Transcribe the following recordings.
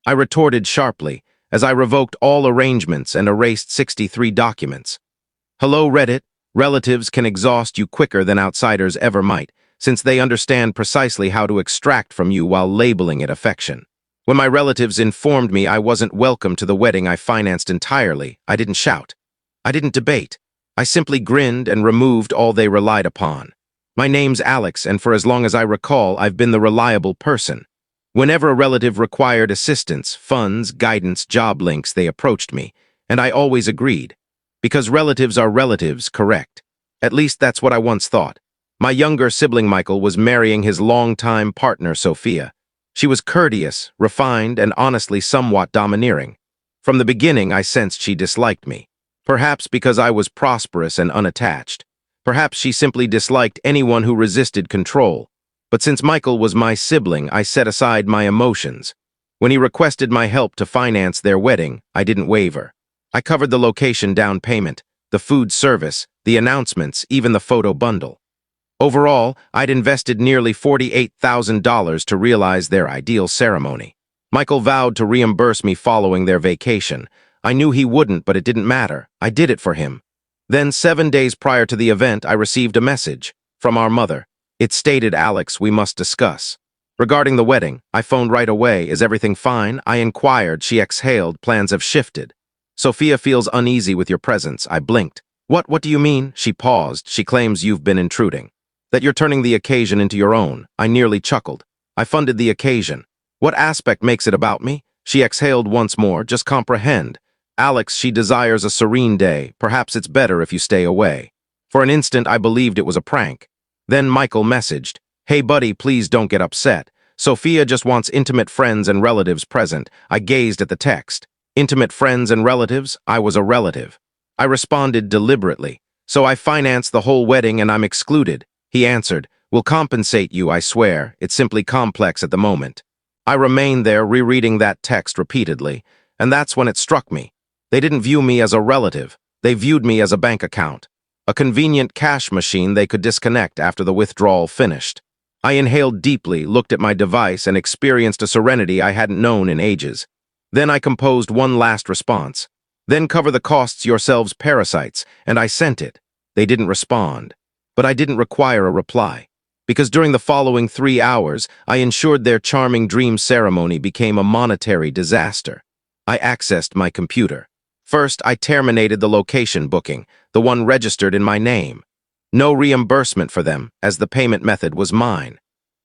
I retorted sharply, as I revoked all arrangements and erased 63 documents. Hello, Reddit. Relatives can exhaust you quicker than outsiders ever might, since they understand precisely how to extract from you while labeling it affection. When my relatives informed me I wasn't welcome to the wedding I financed entirely, I didn't shout. I didn't debate. I simply grinned and removed all they relied upon. My name's Alex, and for as long as I recall, I've been the reliable person. Whenever a relative required assistance, funds, guidance, job links, they approached me, and I always agreed. Because relatives are relatives, correct? At least that's what I once thought. My younger sibling Michael was marrying his longtime partner Sophia. She was courteous, refined, and honestly somewhat domineering. From the beginning, I sensed she disliked me. Perhaps because I was prosperous and unattached. Perhaps she simply disliked anyone who resisted control. But since Michael was my sibling, I set aside my emotions. When he requested my help to finance their wedding, I didn't waver. I covered the location down payment, the food service, the announcements, even the photo bundle. Overall, I'd invested nearly $48,000 to realize their ideal ceremony. Michael vowed to reimburse me following their vacation. I knew he wouldn't, but it didn't matter. I did it for him. Then, 7 days prior to the event, I received a message from our mother. It stated, "Alex, we must discuss." Regarding the wedding, I phoned right away. "Is everything fine?" I inquired. She exhaled. "Plans have shifted. Sophia feels uneasy with your presence." I blinked. What do you mean?" She paused. "She claims you've been intruding. That you're turning the occasion into your own." I nearly chuckled. "I funded the occasion. What aspect makes it about me?" She exhaled once more. "Just comprehend. Alex, she desires a serene day. Perhaps it's better if you stay away." For an instant, I believed it was a prank. Then Michael messaged, "Hey buddy, please don't get upset. Sophia just wants intimate friends and relatives present." I gazed at the text. Intimate friends and relatives? I was a relative. I responded deliberately. "So I financed the whole wedding and I'm excluded." He answered, "We'll compensate you, I swear. It's simply complex at the moment." I remained there rereading that text repeatedly, and that's when it struck me. They didn't view me as a relative. They viewed me as a bank account. A convenient cash machine they could disconnect after the withdrawal finished. I inhaled deeply, looked at my device, and experienced a serenity I hadn't known in ages. Then I composed one last response. "Then cover the costs yourselves, parasites," and I sent it. They didn't respond. But I didn't require a reply. Because during the following 3 hours, I ensured their charming dream ceremony became a monetary disaster. I accessed my computer. First, I terminated the location booking, the one registered in my name. No reimbursement for them, as the payment method was mine.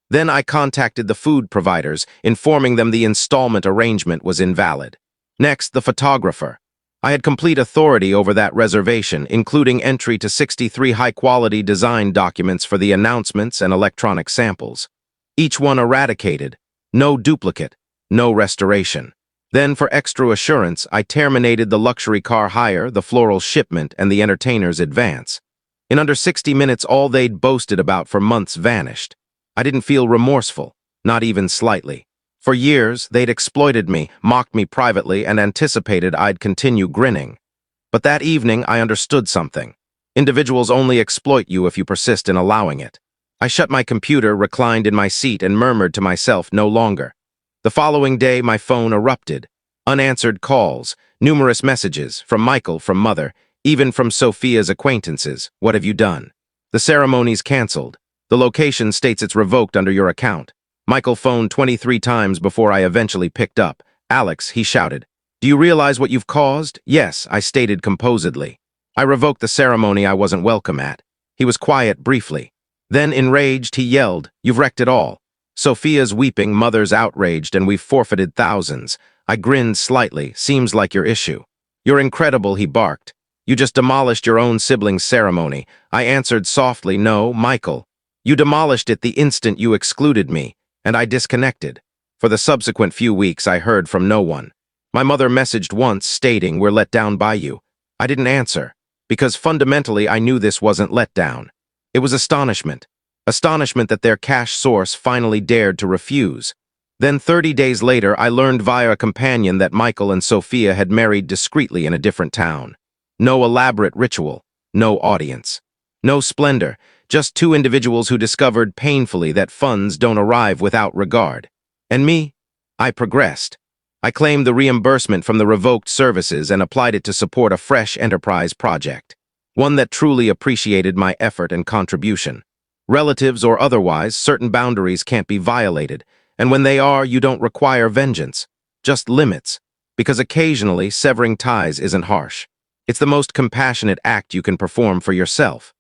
Then I contacted the food providers, informing them the installment arrangement was invalid. Next, the photographer. I had complete authority over that reservation, including entry to 63 high-quality design documents for the announcements and electronic samples. Each one eradicated. No duplicate. No restoration. Then, for extra assurance, I terminated the luxury car hire, the floral shipment, and the entertainer's advance. In under 60 minutes, all they'd boasted about for months vanished. I didn't feel remorseful, not even slightly. For years, they'd exploited me, mocked me privately, and anticipated I'd continue grinning. But that evening, I understood something. Individuals only exploit you if you persist in allowing it. I shut my computer, reclined in my seat, and murmured to myself, "No longer." The following day, my phone erupted. Unanswered calls, numerous messages, from Michael, from Mother, even from Sophia's acquaintances. "What have you done?" "The ceremony's canceled. The location states it's revoked under your account." Michael phoned 23 times before I eventually picked up. "Alex," he shouted, "do you realize what you've caused?" "Yes," I stated composedly. "I revoked the ceremony I wasn't welcome at." He was quiet briefly. Then, enraged, he yelled, "You've wrecked it all. Sophia's weeping, Mother's outraged, and we've forfeited thousands." I grinned slightly. "Seems like your issue." "You're incredible," he barked. "You just demolished your own sibling's ceremony." I answered softly, "No, Michael. You demolished it the instant you excluded me." And I disconnected. For the subsequent few weeks, I heard from no one. My mother messaged once, stating, "We're let down by you." I didn't answer, because fundamentally I knew this wasn't let down. It was astonishment. Astonishment that their cash source finally dared to refuse. Then 30 days later, I learned via a companion that Michael and Sophia had married discreetly in a different town. No elaborate ritual, no audience, no splendor, just two individuals who discovered painfully that funds don't arrive without regard. And me? I progressed. I claimed the reimbursement from the revoked services and applied it to support a fresh enterprise project, one that truly appreciated my effort and contribution. Relatives or otherwise, certain boundaries can't be violated, and when they are, you don't require vengeance, just limits, because occasionally severing ties isn't harsh. It's the most compassionate act you can perform for yourself.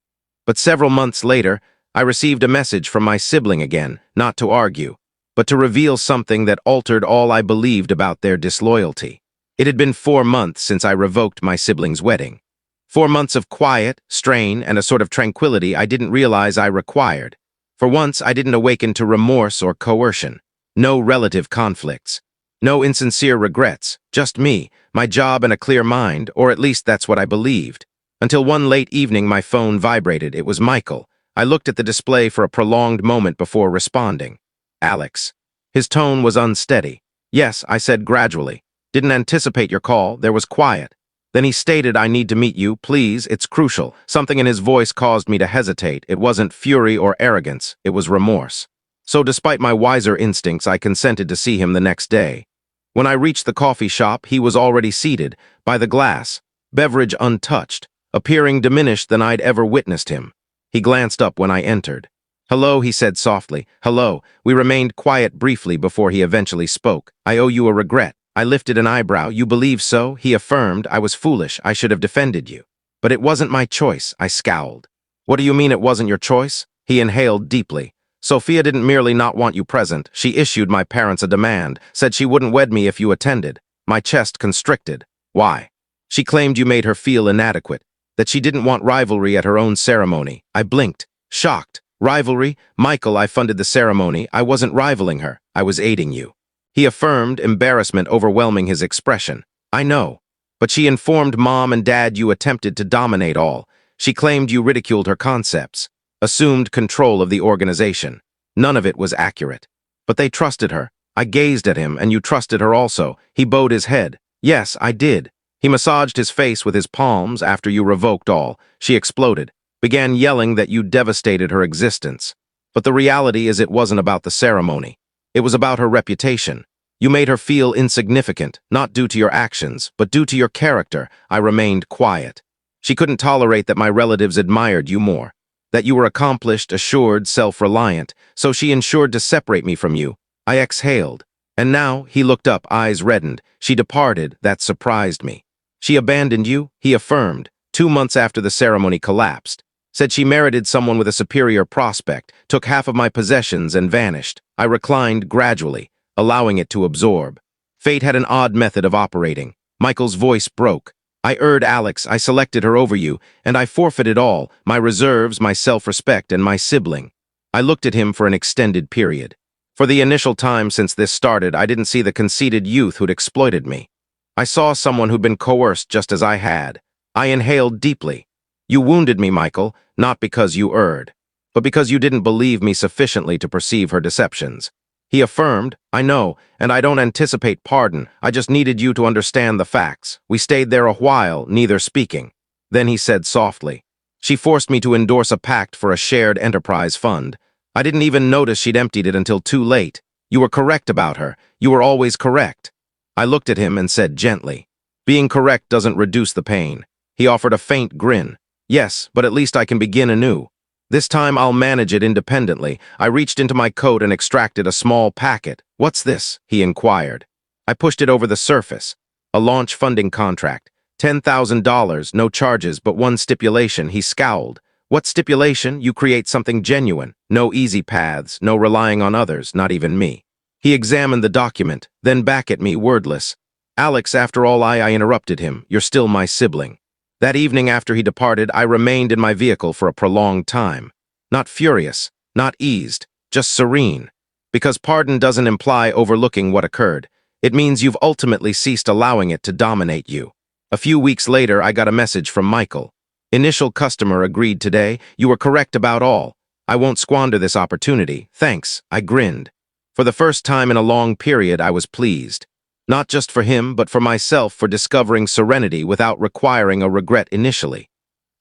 But several months later, I received a message from my sibling again, not to argue, but to reveal something that altered all I believed about their disloyalty. It had been 4 months since I revoked my sibling's wedding. 4 months of quiet, strain, and a sort of tranquility I didn't realize I required. For once, I didn't awaken to remorse or coercion. No relative conflicts. No insincere regrets. Just me, my job, and a clear mind, or at least that's what I believed. Until one late evening my phone vibrated. It was Michael. I looked at the display for a prolonged moment before responding. Alex. His tone was unsteady. Yes, I said gradually. Didn't anticipate your call. There was quiet. Then he stated, I need to meet you, please, it's crucial. Something in his voice caused me to hesitate. It wasn't fury or arrogance, it was remorse. So despite my wiser instincts, I consented to see him the next day. When I reached the coffee shop, he was already seated, by the glass, beverage untouched, appearing diminished than I'd ever witnessed him. He glanced up when I entered. Hello, he said softly. Hello. We remained quiet briefly before he eventually spoke. I owe you a regret. I lifted an eyebrow. You believe so? He affirmed. I was foolish. I should have defended you. But it wasn't my choice. I scowled. What do you mean it wasn't your choice? He inhaled deeply. Sophia didn't merely not want you present. She issued my parents a demand, said she wouldn't wed me if you attended. My chest constricted. Why? She claimed you made her feel inadequate, that she didn't want rivalry at her own ceremony. I blinked, shocked. Rivalry? Michael, I funded the ceremony. I wasn't rivaling her. I was aiding you. He affirmed, embarrassment overwhelming his expression. I know. But she informed Mom and Dad you attempted to dominate all. She claimed you ridiculed her concepts, assumed control of the organization. None of it was accurate. But they trusted her. I gazed at him, and you trusted her also. He bowed his head. Yes, I did. He massaged his face with his palms after you revoked all. She exploded, began yelling that you devastated her existence. But the reality is it wasn't about the ceremony. It was about her reputation. You made her feel insignificant, not due to your actions, but due to your character. I remained quiet. She couldn't tolerate that my relatives admired you more, that you were accomplished, assured, self-reliant, so she ensured to separate me from you. I exhaled. And now, he looked up, eyes reddened. She departed. That surprised me. She abandoned you, he affirmed, 2 months after the ceremony collapsed. Said she merited someone with a superior prospect, took half of my possessions and vanished. I reclined gradually, allowing it to absorb. Fate had an odd method of operating. Michael's voice broke. I erred, Alex. I selected her over you, and I forfeited all, my reserves, my self-respect, and my sibling. I looked at him for an extended period. For the initial time since this started, I didn't see the conceited youth who'd exploited me. I saw someone who'd been coerced just as I had. I inhaled deeply. You wounded me, Michael, not because you erred, but because you didn't believe me sufficiently to perceive her deceptions. He affirmed, I know, and I don't anticipate pardon. I just needed you to understand the facts. We stayed there a while, neither speaking. Then he said softly, she forced me to endorse a pact for a shared enterprise fund. I didn't even notice she'd emptied it until too late. You were correct about her. You were always correct. I looked at him and said gently, being correct doesn't reduce the pain. He offered a faint grin. Yes, but at least I can begin anew. This time I'll manage it independently. I reached into my coat and extracted a small packet. What's this? He inquired. I pushed it over the surface. A launch funding contract. $10,000, no charges, but one stipulation. He scowled. What stipulation? You create something genuine. No easy paths, no relying on others, not even me. He examined the document, then back at me, wordless. Alex, after all, I interrupted him. You're still my sibling. That evening after he departed, I remained in my vehicle for a prolonged time. Not furious, not eased, just serene. Because pardon doesn't imply overlooking what occurred. It means you've ultimately ceased allowing it to dominate you. A few weeks later, I got a message from Michael. Initial customer agreed today. You were correct about all. I won't squander this opportunity. Thanks. I grinned. For the first time in a long period, I was pleased. Not just for him, but for myself for discovering serenity without requiring a regret initially.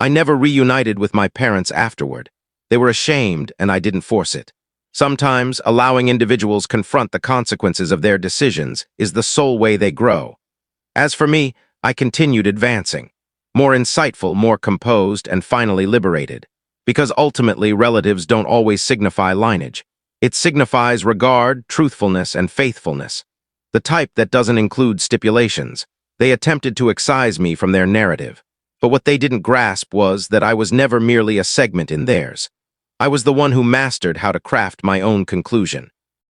I never reunited with my parents afterward. They were ashamed, and I didn't force it. Sometimes, allowing individuals confront the consequences of their decisions is the sole way they grow. As for me, I continued advancing. More insightful, more composed, and finally liberated. Because ultimately, relatives don't always signify lineage. It signifies regard, truthfulness, and faithfulness. The type that doesn't include stipulations. They attempted to excise me from their narrative. But what they didn't grasp was that I was never merely a segment in theirs. I was the one who mastered how to craft my own conclusion.